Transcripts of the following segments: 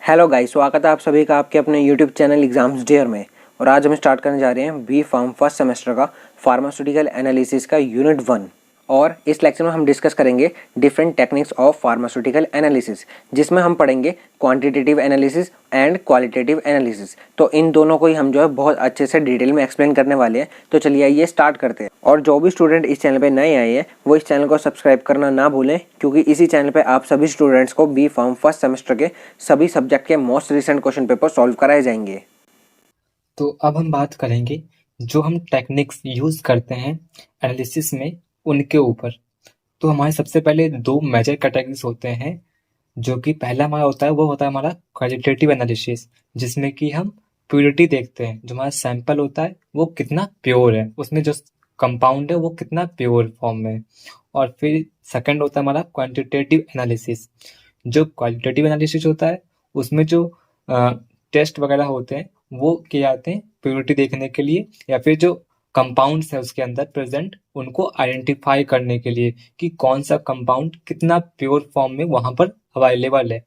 Hello guys, स्वागत है आप सभी का आपके अपने यूट्यूब चैनल एग्जाम्स डेयर में। और आज हम स्टार्ट करने जा रहे हैं बी फार्म फर्स्ट सेमेस्टर का फार्मास्यूटिकल एनालिसिस का यूनिट 1। और इस लेक्चर में हम डिस्कस करेंगे different techniques of pharmaceutical analysis, जिसमें हम पढ़ेंगे quantitative analysis and qualitative analysis. तो इन दोनों को ही हम जो है बहुत अच्छे से डिटेल में एक्सप्लेन करने वाले हैं। तो चलिए आइए स्टार्ट करते हैं। और जो भी स्टूडेंट इस चैनल पे नए आए हैं वो इस चैनल को सब्सक्राइब करना ना भूलें, क्योंकि इसी चैनल पे आप सभी स्टूडेंट्स को बी फार्म फर्स्ट सेमेस्टर के सभी सब्जेक्ट के most recent question paper solve कराए जाएंगे। तो अब हम बात करेंगे जो हम टेक्निक्स यूज करते हैं एनालिसिस में उनके ऊपर। तो हमारे सबसे पहले दो मेजर कैटेगरीज होते हैं, जो कि पहला हमारा होता है वो होता है हमारा क्वालिटेटिव एनालिसिस, जिसमें कि हम प्योरिटी देखते हैं। जो हमारा सैंपल होता है वो कितना प्योर है, उसमें जो कंपाउंड है वो कितना प्योर फॉर्म में है। और फिर सेकंड होता है हमारा क्वांटिटेटिव एनालिसिस। जो क्वालिटेटिव एनालिसिस होता है उसमें जो टेस्ट वगैरह होते हैं वो किए जाते हैं प्योरिटी देखने के लिए, या फिर जो कंपाउंड्स है उसके अंदर प्रेजेंट उनको आइडेंटिफाई करने के लिए कि कौन सा कंपाउंड कितना प्योर फॉर्म में वहां पर अवेलेबल है,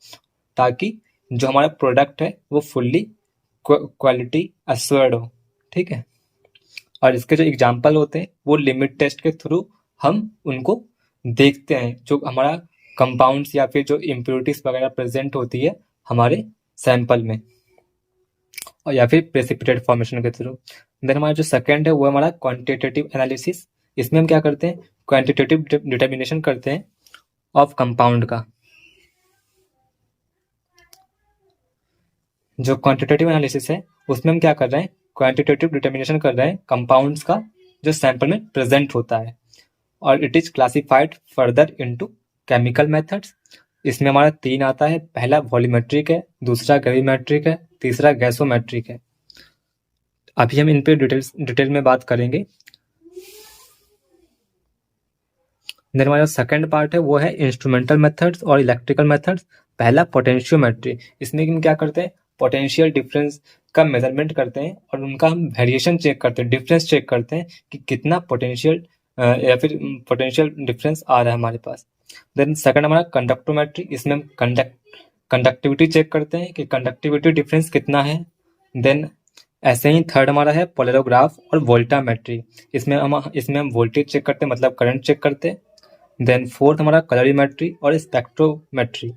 ताकि जो हमारा प्रोडक्ट है वो फुल्ली क्वालिटी अश्योर्ड हो। ठीक है। और इसके जो एग्जाम्पल होते हैं वो लिमिट टेस्ट के थ्रू हम उनको देखते हैं, जो हमारा कंपाउंड्स या फिर जो इम्प्योरिटीज वगैरह प्रेजेंट होती है हमारे सैंपल में, और या फिर प्रेसिपिटेट फॉर्मेशन के थ्रू। देन हमारा जो सेकंड है वो हमारा क्वांटिटेटिव एनालिसिस। इसमें हम क्या करते हैं, क्वांटिटेटिव डिटर्मिनेशन करते हैं ऑफ कंपाउंड का। जो क्वांटिटेटिव एनालिसिस है उसमें हम क्या कर रहे हैं, क्वांटिटेटिव डिटर्मिनेशन कर रहे हैं कंपाउंड्स का जो सैंपल में प्रेजेंट होता है। और it is classified further into chemical methods. इसमें हमारा 3 आता है, पहला वॉल्यूमेट्रिक है, दूसरा ग्रेविमेट्रिक है, तीसरा गैसोमेट्रिक है। अभी हम इन पे डिटेल में बात करेंगे। देन हमारा सेकंड पार्ट है वो है इंस्ट्रूमेंटल मेथड्स और इलेक्ट्रिकल मेथड्स। पहला पोटेंशियोमेट्री। इसमें हम क्या करते हैं, पोटेंशियल डिफरेंस का मेजरमेंट करते हैं और उनका हम वेरिएशन चेक करते हैं, डिफरेंस चेक करते हैं कि कितना पोटेंशियल या फिर पोटेंशियल डिफरेंस आ रहा है हमारे पास। देन सेकंड हमारा कंडक्टोमेट्री। इसमें हम कंडक्टिविटी चेक करते हैं कि कंडक्टिविटी डिफरेंस कितना है। देन ऐसे ही थर्ड हमारा है पोलरोग्राफ और वोल्टामेट्री। इसमें हम वोल्टेज चेक करते हैं, मतलब करंट चेक करते हैं। देन फोर्थ हमारा कलरीमेट्री और स्पेक्ट्रोमेट्री।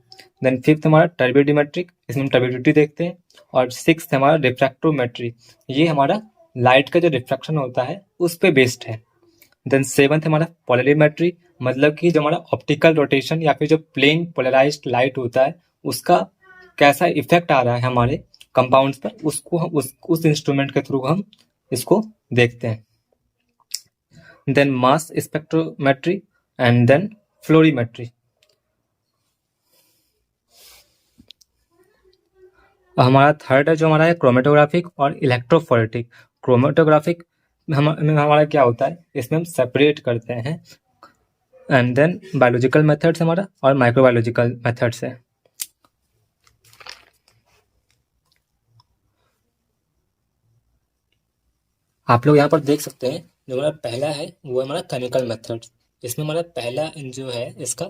देन फिफ्थ हमारा टर्बिडिमेट्रिक, इसमें हम टर्बिडिटी देखते हैं। और सिक्स्थ हमारा रिफ्रैक्टोमेट्री, ये हमारा लाइट का जो रिफ्रैक्शन होता है उस पे बेस्ड है। देन सेवंथ हमारा पोलरीमेट्री, मतलब कि जो हमारा ऑप्टिकल रोटेशन या फिर जो प्लेन पोलराइज्ड लाइट होता है उसका कैसा इफेक्ट आ रहा है हमारे कंपाउंड्स पर, उसको हम उस इंस्ट्रूमेंट के थ्रू हम इसको देखते हैं। Then mass spectrometry and then fluorimetry. हमारा थर्ड है जो हमारा है क्रोमेटोग्राफिक और इलेक्ट्रोफोरेटिक। क्रोमेटोग्राफिक हमारा क्या होता है, इसमें हम सेपरेट करते हैं। एंड देन बायोलॉजिकल मेथड्स हमारा और माइक्रोबायोलॉजिकल मेथड्स है। आप लोग यहाँ पर देख सकते हैं जो हमारा पहला है वो है हमारा केमिकल मेथड। इसमें हमारा पहला जो है इसका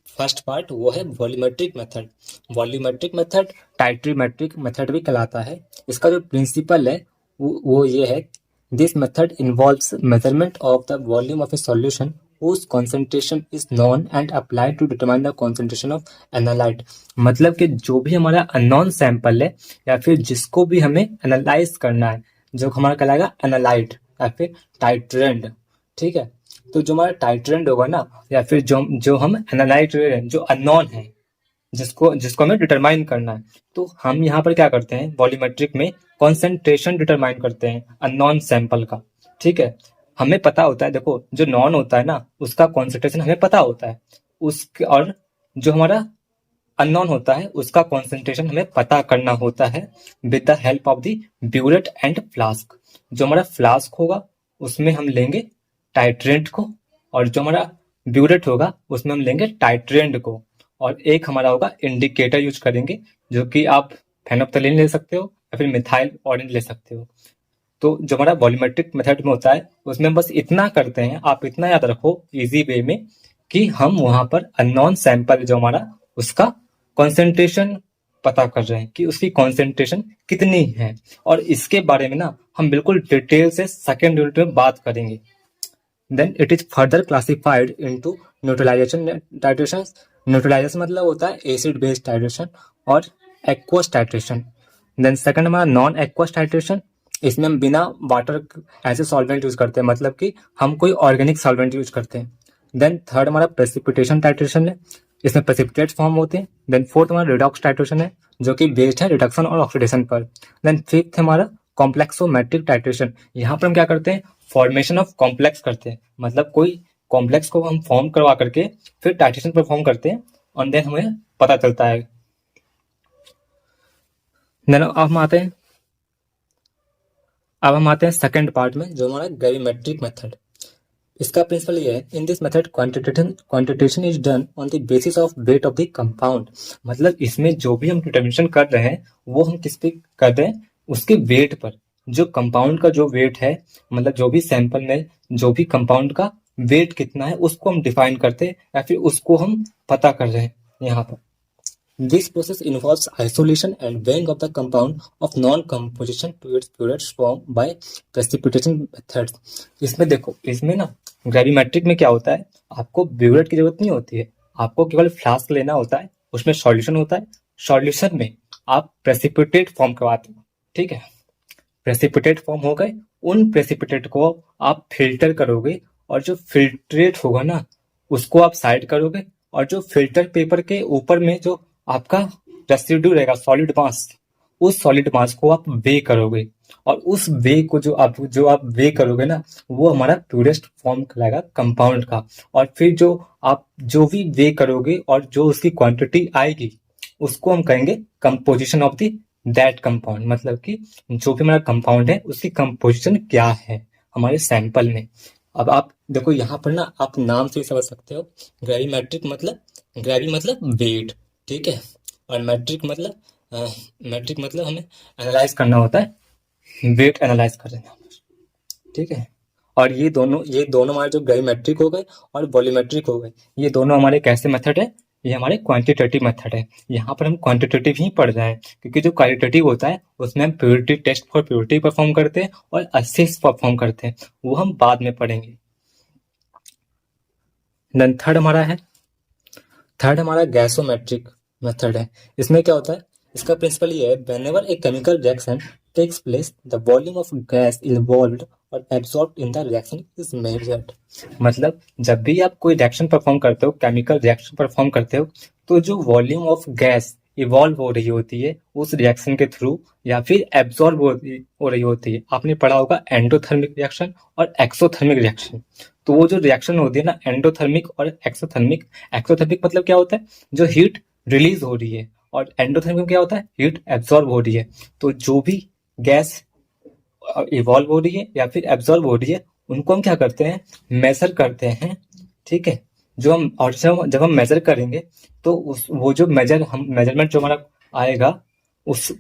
फर्स्ट पार्ट वो है volumetric method. Volumetric method titrimetric method भी कहलाता है। इसका जो प्रिंसिपल है वो ये है, this method involves measurement of the volume of A solution whose concentration is known and applied to determine the concentration of analyte। मतलब कि जो भी हमारा अननोन सैंपल है या फिर जिसको भी हमें एनालाइज करना है, जो हमारा कहलाएगा एनालाइट या फिर टाइट्रेंड। ठीक है। तो जो हमारा टाइट्रेंड होगा ना, या फिर जो हम एनालाइट जो अननोन है, जिसको हमें डिटरमाइन करना है, तो हम यहाँ पर क्या करते हैं, वॉल्यूमेट्रिक में कॉन्सेंट्रेशन डिटरमाइन करते हैं अननोन सैंपल का। ठीक है। हमें पता होता है, देखो जो नॉन होता है ना उसका कॉन्सेंट्रेशन हमें पता होता है उसके, और जो हमारा अननोन होता है उसका कॉन्सेंट्रेशन हमें पता करना होता है with the help of the burette and flask. जो हमारा फ्लास्क होगा उसमें हम लेंगे टाइट्रेंट को, और जो हमारा ब्यूरेट होगा उसमें हम लेंगे टाइट्रेंड को, और एक हमारा होगा इंडिकेटर यूज करेंगे, जो कि आप फेनोप्थलीन ले सकते हो या फिर मिथाइल ऑरेंज ले सकते हो। तो जो हमारा वॉल्यूमेट्रिक मेथड में होता है उसमें बस इतना करते हैं, आप इतना याद रखो इजी वे में, कि हम वहां पर अननोन सैंपल जो हमारा उसका कॉन्सेंट्रेशन पता कर रहे हैं कि उसकी कॉन्सेंट्रेशन कितनी है, और इसके बारे में ना हम बिल्कुल डिटेल से सेकेंड यूनिट में बात करेंगे। Then it is further classified into neutralisation titration. Neutralisation मतलब होता है एसिड बेस्ड टाइट्रेशन और एक्वस टाइट्रेशन। देन सेकंड हमारा नॉन एक्वस टाइट्रेशन, इसमें हम बिना वाटर ऐसे सॉल्वेंट यूज करते हैं, मतलब कि हम कोई ऑर्गेनिक सॉल्वेंट यूज करते हैं। देन थर्ड हमारा प्रेसिपिटेशन टाइट्रेशन है, इसमें प्रेसिपिटेट्स फॉर्म होते हैं। देन फोर्थ हमारा रिडॉक्स टाइट्रेशन है जो कि बेस्ड है रिडक्शन और ऑक्सीडेशन पर। देन फिफ्थ हमारा कॉम्प्लेक्सोमेट्रिक टाइट्रेशन, यहाँ पर हम क्या करते हैं, फॉर्मेशन ऑफ कॉम्प्लेक्स करते हैं, मतलब कोई कॉम्प्लेक्स को हम फॉर्म करवा करके फिर टाइट्रेशन परफॉर्म करते हैं और देन हमें पता चलता है। देन अब हम आते हैं सेकंड पार्ट में जो हमारा ग्रेविमेट्रिक मेथड। इसका प्रिंसिपल ये है, in this method quantitation is done on the basis of weight of the compound. मतलब इसमें जो भी हम डिटर्मिनेशन कर रहे हैं वो हम किस पे कर रहे हैं, उसके वेट पर। जो कंपाउंड का जो वेट है, मतलब जो भी सैंपल में जो भी कंपाउंड का वेट कितना है उसको हम डिफाइन करते हैं या फिर उसको हम पता कर रहे हैं यहाँ पर। This process involves isolation and weighing of the compound of non-composition to its purest form by precipitation methods। इसमें देखो, इसमें ना ग्रेविमेट्रिक में क्या होता है, आपको ब्यूरेट की जरूरत नहीं होती है, आपको केवल फ्लास्क लेना होता है, उसमें सॉल्यूशन होता है, सॉल्यूशन में आप प्रेसिपिटेट फॉर्म करवाते हो, ठीक है। प्रेसिपिटेट फॉर्म हो गए, उन प्रेसिपिटेट को आप फिल्टर करोगे और जो फिल्ट्रेट होगा ना उसको आप साइड करोगे, और जो फिल्टर पेपर के ऊपर में जो आपका रेसिड्यू रहेगा सॉलिड मास, उस सॉलिड मास को आप वे करोगे, और उस वे को जो आप वे करोगे ना वो हमारा प्यूरेस्ट फॉर्म कहलाएगा कंपाउंड का। और फिर जो आप जो भी वे करोगे और जो उसकी क्वांटिटी आएगी उसको हम कहेंगे composition of the that compound, मतलब कि जो भी हमारा कंपाउंड है उसकी कंपोजिशन क्या है हमारे सैंपल में। अब आप देखो यहाँ पर ना आप नाम से ही समझ सकते हो, ग्रेविमेट्रिक मतलब ग्रेवी मतलब वेट, ठीक है, और मैट्रिक मतलब हमें एनालाइज करना होता है, वेट एनालाइज कर रहे हैं, ठीक है। और ये दोनों हमारे जो ग्रेविमेट्रिक हो गए और वॉल्यूमेट्रिक हो गए, ये दोनों हमारे कैसे मेथड है, ये हमारे क्वांटिटेटिव मेथड है। यहाँ पर हम क्वांटिटेटिव ही पढ़ रहे हैं क्योंकि जो क्वालिटेटिव होता है उसमें हम purity test for purity perform करते हैं और असेस परफॉर्म करते हैं, वो हम बाद में पढ़ेंगे। देन थर्ड हमारा गैसोमेट्रिक मेथड है। इसमें क्या होता है, इसका प्रिंसिपल ये है, whenever a chemical reaction takes place the volume of gas involved और absorbed in the reaction is measured. मतलब जब भी आप कोई रिएक्शन परफॉर्म करते हो, केमिकल रिएक्शन परफॉर्म करते हो, तो जो वॉल्यूम ऑफ गैस इवॉल्व हो रही होती है उस रिएक्शन के थ्रू या फिर एब्सॉर्ब हो रही होती है, आपने पढ़ा होगा एंडोथर्मिक रिएक्शन और एक्सोथर्मिक रिएक्शन। तो वो जो रिएक्शन होती है ना एंडोथर्मिक और एक्सोथर्मिक, एक्सोथर्मिक मतलब क्या होता है, जो हीट रिलीज हो रही है, और एंडोथर्मिक क्या होता है, हीट एब्सॉर्ब हो रही है। तो जो भी गैस इवॉल्व हो रही है या फिर एब्सॉर्ब हो रही है उनको हम क्या करते हैं, मेजर करते हैं, ठीक है। जब हम मेजर करेंगे तो वो जो मेजरमेंट जो हमारा आएगा उस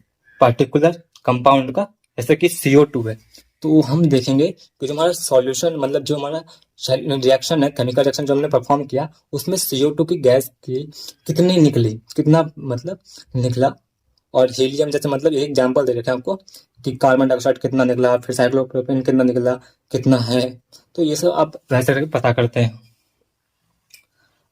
पर्टिकुलर कंपाउंड का, जैसे कि CO2 है, तो हम देखेंगे कि जो हमारा सॉल्यूशन मतलब जो हमारा रिएक्शन है, केमिकल रिएक्शन जो हमने परफॉर्म किया उसमें CO2 की गैस की कितनी निकली, कितना मतलब निकला, और हीलियम जैसे मतलब एक एग्जांपल दे रखे हैं आपको कि कार्बन डाइऑक्साइड कितना निकला, फिर साइक्लोप्रोपेन कितना निकला, कितना है, तो ये सब आप वैसे करके पता करते हैं।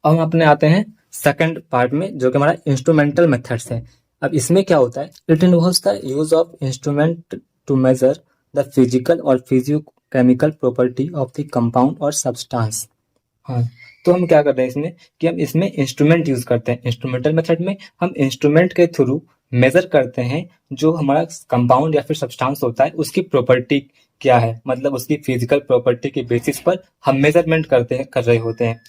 अब हम अपने आते हैं सेकंड पार्ट में जो कि हमारा इंस्ट्रूमेंटल मेथड्स है। अब इसमें क्या होता है, it involves the use of instrument to measure the physical और physiochemical property of the compound और सब्सटेंस। हाँ, तो हम क्या कर रहे हैं इसमें कि हम इसमें इंस्ट्रूमेंट यूज करते हैं। इंस्ट्रूमेंटल मेथड में हम इंस्ट्रूमेंट के थ्रू मेजर करते हैं जो हमारा कंपाउंड या फिर सब्सटेंस होता है उसकी प्रॉपर्टी क्या है, मतलब उसकी फिजिकल प्रॉपर्टी के बेसिस पर हम मेजरमेंट कर रहे होते हैं।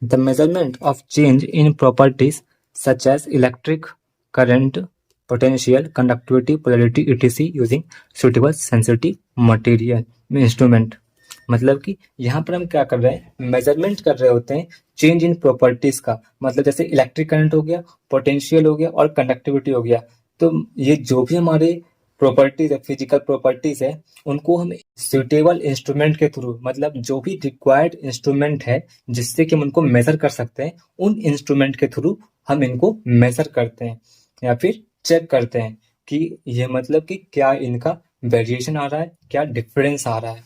The measurement of change in properties such as electric current, potential, conductivity, polarity, etc. using suitable sensitive material में इंस्ट्रूमेंट, मतलब कि यहाँ पर हम क्या कर रहे हैं, मेजरमेंट कर रहे होते हैं चेंज इन प्रॉपर्टीज का, मतलब जैसे इलेक्ट्रिक करंट हो गया, पोटेंशियल हो गया और कंडक्टिविटी हो गया। तो ये जो भी हमारे प्रॉपर्टीज है, फिजिकल प्रॉपर्टीज है, उनको हम सुटेबल इंस्ट्रूमेंट के थ्रू, मतलब जो भी रिक्वायर्ड इंस्ट्रूमेंट है जिससे कि हम उनको मेजर कर सकते हैं, उन इंस्ट्रूमेंट के थ्रू हम इनको मेजर करते हैं। या फिर चेक करते हैं कि ये मतलब कि क्या इनका वेरिएशन आ रहा है, क्या डिफरेंस आ रहा है।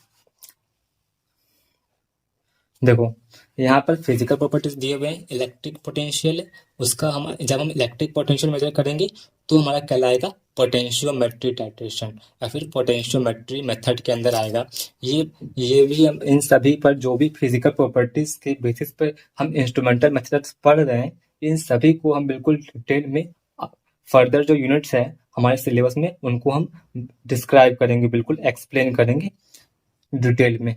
देखो यहाँ पर फिजिकल प्रॉपर्टीज दिए हुए हैं, इलेक्ट्रिक पोटेंशियल उसका हम जब हम इलेक्ट्रिक पोटेंशियल मेजर करेंगे तो हमारा कहलाएगा पोटेंशियोमेट्री टाइट्रेशन या फिर पोटेंशियोमेट्री मेथड के अंदर आएगा। ये भी हम इन सभी पर जो भी फिजिकल प्रॉपर्टीज के बेसिस पर हम इंस्ट्रूमेंटल मेथड्स पढ़ रहे हैं, इन सभी को हम बिल्कुल डिटेल में फर्दर जो यूनिट्स है हमारे सिलेबस में उनको हम डिस्क्राइब करेंगे, बिल्कुल एक्सप्लेन करेंगे डिटेल में।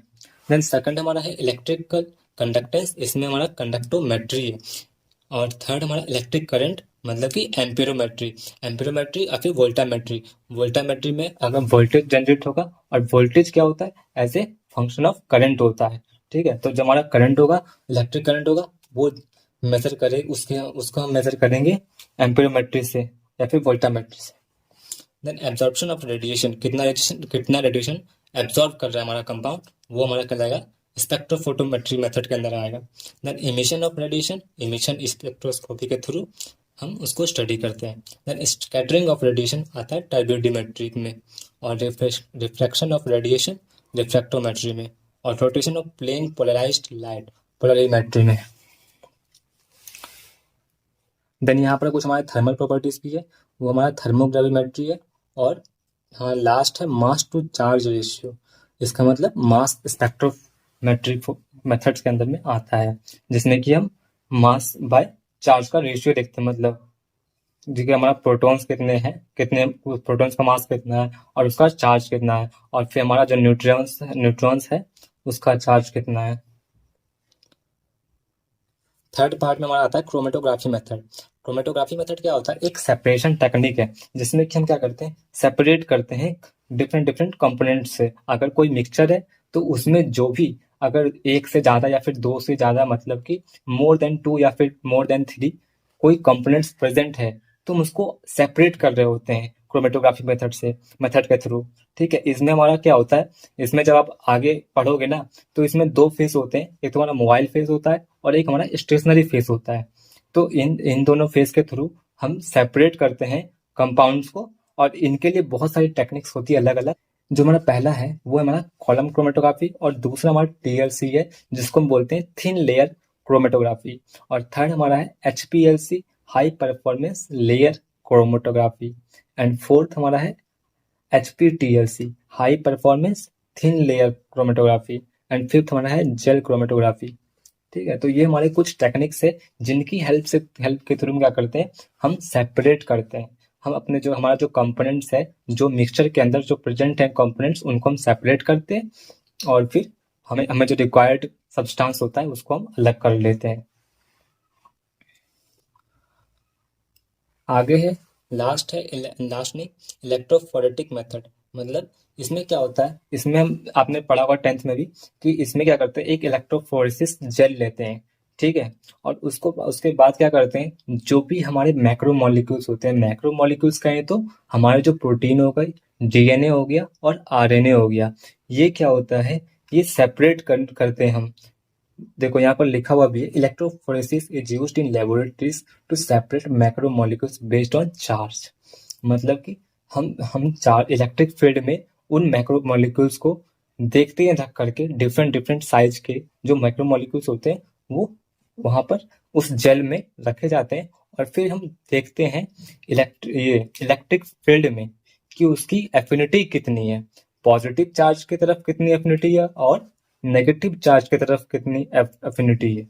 देन सेकंड हमारा है इलेक्ट्रिकल कंडक्टेंस, इसमें हमारा कंडक्टोमेट्री है। और थर्ड हमारा इलेक्ट्रिक करंट मतलब कि एम्पीरोमेट्री, एम्पीरोमेट्री या फिर वोल्टामेट्री। वोल्टामेट्री में अगर वोल्टेज जनरेट होगा और वोल्टेज क्या होता है as a function of current होता है। ठीक है, तो जब हमारा करंट होगा, इलेक्ट्रिक करंट होगा, वो मेजर करे उसको हम मेजर करेंगे एम्पीरोमेट्री से या फिर वोल्टामेट्री से। देन एब्जॉर्प्शन ऑफ रेडिएशन, कितना रेडिएशन एब्जॉर्ब कर रहा है हमारा कंपाउंड, वो हमारा कहलाएगा स्पेक्ट्रोफोटोमेट्री मेथड के अंदर आएगा। Then emission of radiation, emission spectroscopy के थ्रू हम उसको स्टडी करते हैं। देन स्कैटरिंग ऑफ रेडिएशन आता है टर्बियोडीमेट्री में, और रिफ्रैक्शन ऑफ रेडिएशन रिफ्रैक्टोमेट्री में, और rotation of plane polarised light polarimetry में। देन यहाँ पर कुछ हमारे थर्मल प्रॉपर्टीज भी है, वो हमारा थर्मोग्रेविमेट्री है। और हाँ लास्ट है मास टू चार्ज रेशियो, इसका मतलब मास स्पेक्ट्रोमेट्रिक मेथड्स के अंदर में आता है, जिसमें कि हम मास बाय चार्ज का रेशियो देखते हैं, मतलब जी हमारा प्रोटॉन्स कितने हैं, कितने प्रोटॉन्स का मास कितना है और उसका चार्ज कितना है, और फिर हमारा जो न्यूट्रॉन्स है उसका चार्ज कितना है। थर्ड पार्ट में हमारा आता है क्रोमेटोग्राफी मेथड। क्रोमेटोग्राफी मेथड क्या होता है, एक सेपरेशन टेक्निक है जिसमें कि हम क्या करते हैं, सेपरेट करते हैं डिफरेंट डिफरेंट कंपोनेंट से। अगर कोई मिक्सचर है तो उसमें जो भी अगर एक से ज्यादा या फिर दो से ज्यादा, मतलब कि मोर देन 2 या फिर मोर देन 3 कोई कंपोनेंट्स प्रेजेंट है, तो हम उसको सेपरेट कर रहे होते हैं क्रोमेटोग्राफी मेथड के थ्रू। ठीक है, इसमें हमारा क्या होता है, इसमें जब आप आगे पढ़ोगे ना तो इसमें दो फेस होते हैं, एक तो हमारा मोबाइल फेस होता है और एक हमारा स्टेशनरी फेस होता है। तो इन दोनों फेस के थ्रू हम सेपरेट करते हैं कंपाउंड्स को, और इनके लिए बहुत सारी टेक्निक्स होती है अलग अलग। जो हमारा पहला है वो है हमारा कॉलम क्रोमेटोग्राफी, और दूसरा हमारा TLC है जिसको हम बोलते हैं थिन लेयर क्रोमेटोग्राफी, और थर्ड हमारा है HPLC high performance layer chromatography, and fourth हमारा है HPTLC high performance thin layer chromatography, and fifth हमारा है जेल क्रोमेटोग्राफी। ठीक है, तो ये हमारे कुछ टेक्निक्स है जिनकी हेल्प के थ्रू हम क्या करते हैं, हम सेपरेट करते हैं। हम अपने जो हमारा जो कंपोनेंट्स है, जो मिक्सचर के अंदर जो प्रेजेंट है कंपोनेंट्स, उनको हम सेपरेट करते हैं, और फिर हमें हमें जो रिक्वायर्ड सब्सटेंस होता है उसको हम अलग कर लेते हैं। आगे है लास्ट में इलेक्ट्रोफोरेटिक मेथड। मतलब इसमें क्या होता है, इसमें हम आपने पढ़ा होगा 10th में भी कि इसमें क्या करते हैं, एक इलेक्ट्रोफोरेसिस जेल लेते हैं। ठीक है, और उसको उसके बाद क्या करते हैं, जो भी हमारे मैक्रो मॉलिक्यूल्स होते हैं, मैक्रो मॉलिक्यूल्स कहें तो हमारे जो प्रोटीन हो गई, DNA हो गया और RNA हो गया, ये क्या होता है, ये सेपरेट करते हैं हम। देखो यहाँ पर लिखा हुआ भी है, electrophoresis is used in laboratories to separate macromolecules based on charge. मतलब कि हम चार्ज इलेक्ट्रिक फील्ड में उन मैक्रोमोलिक्यूल्स को देखते हैं रख करके, डिफरेंट डिफरेंट साइज के जो मैक्रोमोलिक्यूल्स होते हैं वो वहां पर उस जेल में रखे जाते हैं, और फिर हम देखते हैं इलेक्ट्रिक फील्ड में कि उसकी एफिनिटी कितनी है, पॉजिटिव चार्ज की तरफ कितनी एफिनिटी है और नेगेटिव चार्ज की तरफ कितनी एफिनिटी है।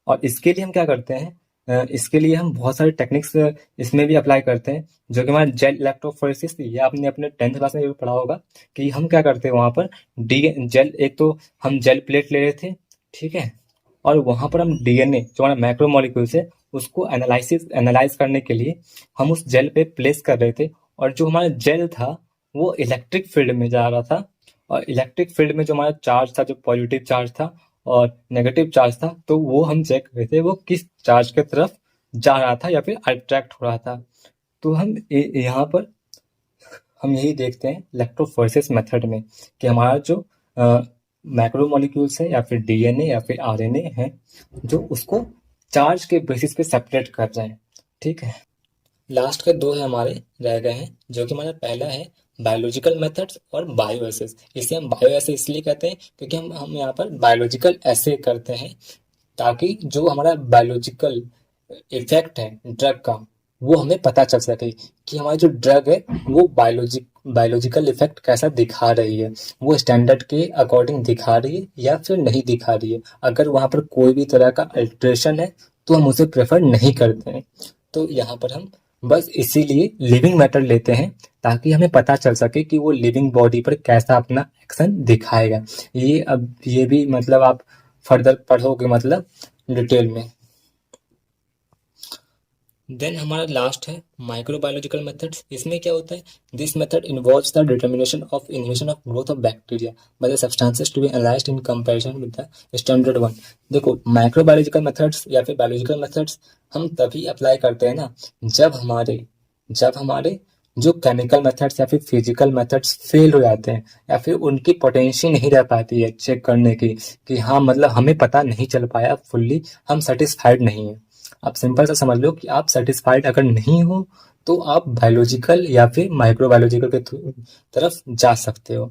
और इसके लिए हम क्या करते हैं, इसके लिए हम बहुत सारे टेक्निक्स इसमें भी अप्लाई करते हैं, जो कि हमारा जेल इलेक्ट्रोफोरेसिस, ये आपने अपने 10th क्लास में भी पढ़ा होगा कि हम क्या करते हैं वहां पर जेल, एक तो हम जेल प्लेट ले रहे थे, ठीक है, और वहां पर हम DNA जो हमारा मैक्रो मॉलिक्यूल्स है उसको एनालाइज करने के लिए हम उस जेल पे प्लेस कर रहे थे, और जो हमारा जेल था वो इलेक्ट्रिक फील्ड में जा रहा था, और इलेक्ट्रिक फील्ड में जो हमारा चार्ज था, जो पॉजिटिव चार्ज था और नेगेटिव चार्ज था, तो वो हम चेक कर रहे थे वो किस चार्ज की तरफ जा रहा था या फिर अट्रैक्ट हो रहा था। तो हम यहाँ पर हम यही देखते हैं इलेक्ट्रोफोरेसिस मेथड में कि हमारा जो मैक्रोमोलिक्यूल्स है या फिर DNA या फिर RNA है, जो उसको चार्ज के बेसिस पे सेपरेट कर रहे हैं। ठीक है, लास्ट के दो है हमारे रह गए हैं, जो कि हमारा पहला है बायोलॉजिकल मेथड्स और बायो एसेस। इसे हम बायो एसे इसलिए कहते हैं क्योंकि हम यहाँ पर बायोलॉजिकल ऐसे करते हैं, ताकि जो हमारा बायोलॉजिकल इफेक्ट है ड्रग का, वो हमें पता चल सके कि हमारी जो ड्रग है वो बायोलॉजिकल इफेक्ट कैसा दिखा रही है, वो स्टैंडर्ड के अकॉर्डिंग दिखा रही है या फिर नहीं दिखा रही है। अगर वहाँ पर कोई भी तरह का अल्ट्रेशन है तो हम उसे प्रेफर नहीं करते हैं। तो यहाँ पर हम बस इसीलिए लिविंग मैटर लेते हैं, ताकि हमें पता चल सके कि वो लिविंग बॉडी पर कैसा अपना एक्शन दिखाएगा। ये भी मतलब आप फर्दर पढ़ोगे मतलब डिटेल में। देन हमारा लास्ट है माइक्रोबायोलॉजिकल मेथड्स। इसमें क्या होता है, this method involves the determination of inhibition of growth of bacteria by the substances to be analysed in comparison with the standard one. देखो, माइक्रोबायोलॉजिकल मेथड्स या फिर बायोलॉजिकल मेथड्स हम तभी अप्लाई करते हैं ना, जब हमारे जो केमिकल मेथड्स या फिर फिजिकल मेथड्स फेल हो जाते हैं, या फिर उनकी पोटेंशियल नहीं रह पाती है चेक करने की कि हाँ मतलब हमें पता नहीं चल पाया फुल्ली, हम सेटिस्फाइड नहीं है। आप सिंपल सा समझ लो कि आप सेटिस्फाइड अगर नहीं हो तो आप बायोलॉजिकल या फिर माइक्रोबायोलॉजिकल के तरफ जा सकते हो।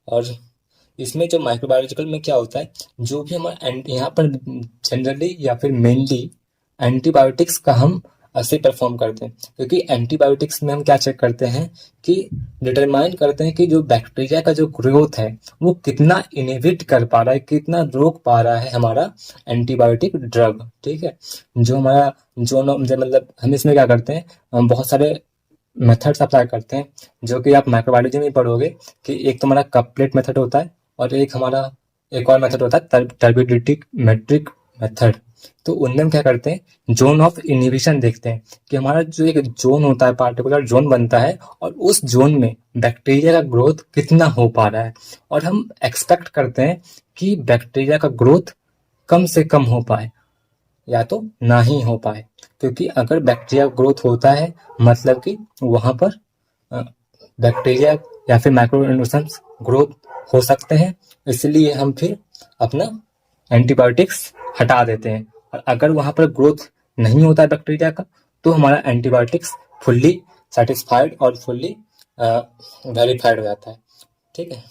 और इसमें जो माइक्रोबायोलॉजिकल में क्या होता है, जो भी हमारा यहाँ पर जनरली या फिर मेनली एंटीबायोटिक्स का हम ऐसे परफॉर्म करते हैं, क्योंकि एंटीबायोटिक्स में हम क्या चेक करते हैं कि डिटरमाइन करते हैं कि जो बैक्टीरिया का जो ग्रोथ है वो कितना इनहिबिट कर पा रहा है, कितना रोक पा रहा है हमारा एंटीबायोटिक ड्रग। ठीक है, जो हमारा मतलब हम इसमें क्या करते हैं, हम बहुत सारे मेथड्स अप्लाई करते हैं, जो कि आप माइक्रोबायोलॉजी में पढ़ोगे कि एक तो हमारा कपलेट मेथड होता है और एक और मेथड होता है टर्बिडिटिक मेट्रिक मेथड। तो उनमें हम क्या करते हैं, जोन ऑफ इनहिबिशन देखते हैं कि हमारा जो एक जोन होता है, पार्टिकुलर जोन बनता है, और उस जोन में बैक्टीरिया का ग्रोथ कितना हो पा रहा है, और हम एक्सपेक्ट करते हैं कि बैक्टीरिया का ग्रोथ कम से कम हो पाए या तो ना ही हो पाए। क्योंकि अगर बैक्टीरिया ग्रोथ होता है मतलब कि वहां पर बैक्टीरिया या फिर माइक्रो ऑर्गेनिजम्स ग्रोथ हो सकते हैं, इसलिए हम फिर अपना एंटीबायोटिक्स हटा देते हैं। और अगर वहां पर ग्रोथ नहीं होता है बैक्टीरिया का, तो हमारा एंटीबायोटिक्स फुल्ली सेटिस्फाइड और फुल्ली वेरीफाइड हो जाता है। ठीक है,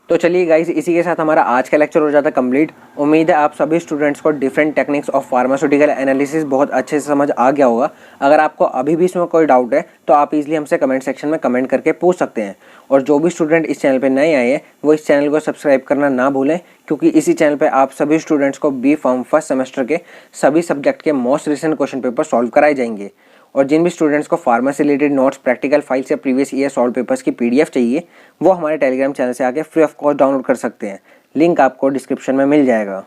तो चलिए गाइस, इसी के साथ हमारा आज का लेक्चर हो जाता है कंप्लीट। उम्मीद है आप सभी स्टूडेंट्स को different techniques of pharmaceutical analysis बहुत अच्छे से समझ आ गया होगा। अगर आपको अभी भी इसमें कोई डाउट है तो आप इजीली हमसे कमेंट सेक्शन में कमेंट करके पूछ सकते हैं। और जो भी स्टूडेंट इस चैनल पर नए आए हैं वो इस चैनल को सब्सक्राइब करना ना भूलें, क्योंकि इसी चैनल पर आप सभी स्टूडेंट्स को बी फार्म फर्स्ट सेमेस्टर के सभी सब्जेक्ट के most recent question paper solve कराए जाएंगे। और जिन भी स्टूडेंट्स को pharmacy related notes, practical files या प्रीवियस ईयर सॉल्व पेपर्स की पीडीएफ चाहिए, वो हमारे टेलीग्राम चैनल से आके फ्री ऑफ कॉस्ट डाउनलोड कर सकते हैं। लिंक आपको डिस्क्रिप्शन में मिल जाएगा।